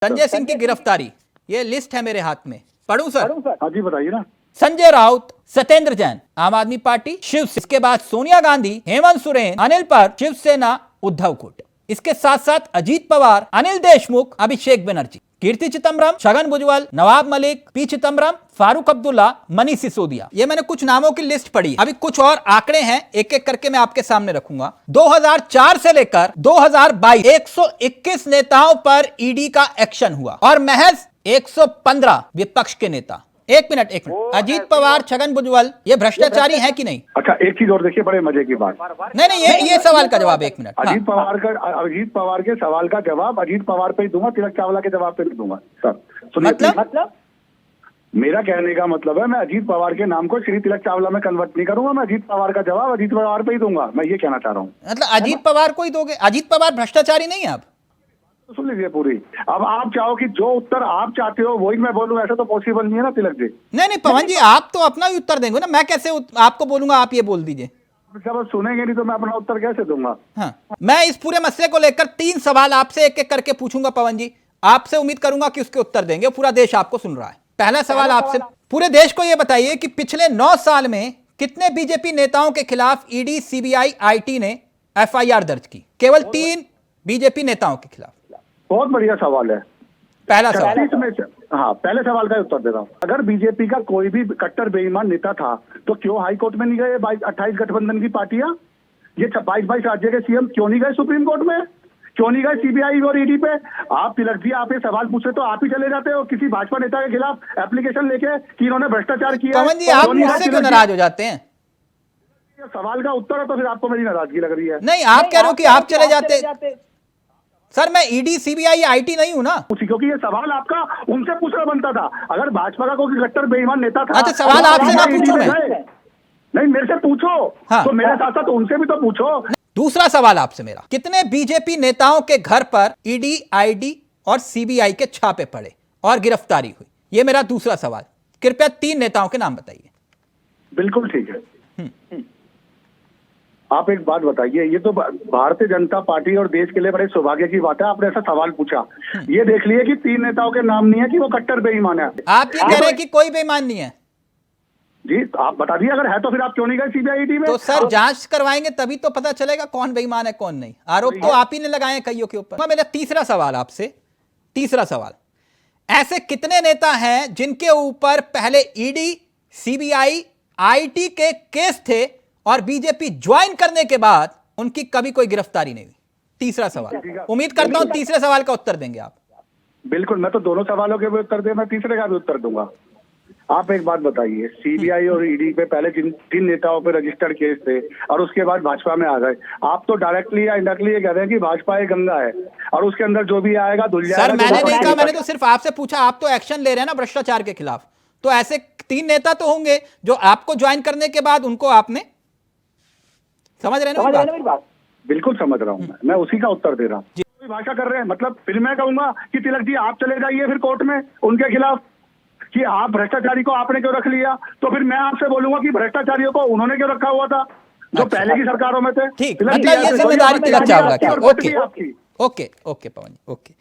संजय सिंह की गिरफ्तारी, ये लिस्ट है मेरे हाथ में, पढ़ूं सर? हाँ जी बताइए ना। संजय राउत, सत्येंद्र जैन आम आदमी पार्टी शिवसेना, इसके बाद सोनिया गांधी, हेमंत सोरेन, अनिल पर शिवसेना उद्धव कोटे, इसके साथ साथ अजीत पवार, अनिल देशमुख, अभिषेक बनर्जी, कीर्ति चिदम्बरम, छगन भुजबल, नवाब मलिक, पी चिदम्बरम, फारूक अब्दुल्ला, मनीष सिसोदिया। ये मैंने कुछ नामों की लिस्ट पढ़ी। अभी कुछ और आंकड़े हैं, एक एक करके मैं आपके सामने रखूंगा। 2004 से लेकर 2022 121 नेताओं पर ईडी का एक्शन हुआ और महज 115 विपक्ष के नेता। एक मिनट अजीत पवार, छगन भुजबल, ये भ्रष्टाचारी है कि नहीं? अच्छा एक चीज और देखिए, बड़े मजे की बात। नहीं, ये सवाल का जवाब, एक मिनट। अजीत पवार के सवाल का जवाब अजीत पवार पे ही दूंगा, तिलक चावला के जवाब पे नहीं दूंगा सर। सुनिए, मतलब मेरा कहने का मतलब है, मैं अजीत पवार के नाम को श्री तिलक चावला में कन्वर्ट नहीं करूंगा। मैं अजीत पवार का जवाब अजीत पवार पे ही दूंगा, मैं ये कहना चाह रहा हूँ। मतलब अजीत पवार को ही दोगे? अजीत पवार भ्रष्टाचारी नहीं है आप? तो सुन लीजिए पूरी। अब आप चाहो कि जो उत्तर आप चाहते हो वही मैं बोलूं, ऐसा तो पॉसिबल नहीं है ना तिलक जी। नहीं पवन जी, आप तो अपना ही उत्तर देंगे ना, मैं कैसे आपको बोलूंगा आप ये बोल दीजिए? जब सुनेंगे नहीं तो मैं अपना उत्तर कैसे दूंगा? हाँ, मैं इस पूरे मसले को लेकर 3 सवाल आपसे एक एक करके पूछूंगा पवन जी। आपसे उम्मीद करूंगा कि उसके उत्तर देंगे, पूरा देश आपको सुन रहा है। पहला सवाल आपसे, पूरे देश को यह बताइए कि पिछले 9 साल में कितने बीजेपी नेताओं के खिलाफ ईडी, सीबीआई, आईटी ने एफआईआर दर्ज की? केवल 3 बीजेपी नेताओं के खिलाफ। बहुत बढ़िया सवाल है। पहला सवाल। 36 में से, हाँ, पहले सवाल का उत्तर दे रहा हूँ। अगर बीजेपी का कोई भी कट्टर बेईमान नेता था तो क्यों हाई कोर्ट में नहीं गए 28 गठबंधन की पार्टियां? ये 22 राज्य के सीएम क्यों नहीं गए सुप्रीम कोर्ट में? क्यों नहीं गए सीबीआई और ईडी पे? आप तिलक जी, आप ये सवाल पूछे तो आप ही चले जाते हो किसी भाजपा नेता के खिलाफ एप्लीकेशन लेके कि इन्होंने भ्रष्टाचार किया। पवन जी, आप मुझसे क्यों नाराज हो जाते हैं? सवाल का उत्तर है तो फिर आपको मेरी नाराजगी लग रही है। नहीं, आप कह रहे हो कि आप चले जाते। सर, मैं ईडी, सीबीआई, आईटी नहीं हूं ना, क्योंकि ये सवाल आपका उनसे पूछना बनता था। अगर भाजपा का कोई कट्टर बेईमान नेता था। अच्छा, सवाल आपसे ना पूछूं मैं? नहीं, मेरे से पूछो। हाँ। तो मेरे साथ साथ उनसे भी तो पूछो। दूसरा सवाल आपसे मेरा, कितने बीजेपी नेताओं के घर पर ईडी, आईडी और सीबीआई के छापे पड़े और गिरफ्तारी हुई? ये मेरा दूसरा सवाल। कृपया 3 नेताओं के नाम बताइए। बिल्कुल ठीक है। आप एक बात बताइए, ये तो भारतीय जनता पार्टी और देश के लिए बड़े सौभाग्य की बात है, आपने ऐसा सवाल पूछा। ये देख लिए कि 3 नेताओं के नाम नहीं है कि वो कट्टर बेईमान है। आप ये कह रहे हैं कि कोई बेईमान नहीं है? जी, आप बता दिए अगर है तो फिर आप क्यों नहीं गए सीबीआई ईडी में? तो सर, जांच करवाएंगे तभी तो पता चलेगा कौन बेईमान है कौन नहीं। आरोप तो आप ही ने लगाए हैं कईयों के ऊपर। मेरा तीसरा सवाल आपसे, तीसरा सवाल, ऐसे कितने नेता हैं जिनके ऊपर पहले ईडी, सीबीआई, आईटी के केस थे और बीजेपी ज्वाइन करने के बाद उनकी कभी कोई गिरफ्तारी नहीं हुई? तीसरा सवाल। उम्मीद करता हूं तीसरे सवाल का उत्तर देंगे आप। बिल्कुल, मैं तो दोनों सवालों के भी उत्तर दे, मैं तीसरे का भी उत्तर दूंगा। आप एक बात बताइए, सीबीआई और ईडी पे पहले जिन नेताओं पे रजिस्टर्ड केस थे और उसके बाद भाजपा में आ गए, आप तो डायरेक्टली या इनडायरेक्टली ये कह रहे हैं कि भाजपा एक गंगा है और उसके अंदर जो भी आएगा धुल जाएगा। सर, मैंने नहीं कहा, मैंने तो सिर्फ आपसे पूछा। आप तो एक्शन ले रहे हैं ना भ्रष्टाचार के खिलाफ, तो ऐसे 3 नेता तो होंगे जो आपको ज्वाइन करने के बाद उनको आपने, समझ रहे हैं ना मेरी बात? बिल्कुल समझ रहा हूँ मैं उसी का उत्तर दे रहा हूँ। कोई भाषा कर रहे हैं, मतलब फिर मैं कहूंगा कि तिलक जी आप चले जाइए फिर कोर्ट में उनके खिलाफ कि आप भ्रष्टाचारी को आपने क्यों रख लिया। तो फिर मैं आपसे बोलूंगा कि भ्रष्टाचारियों को उन्होंने क्यों रखा हुआ था जो पहले की सरकारों में थे। ठीक, मतलब ये जिम्मेदारी तिलक चावला की। ओके पवन जी, ओके।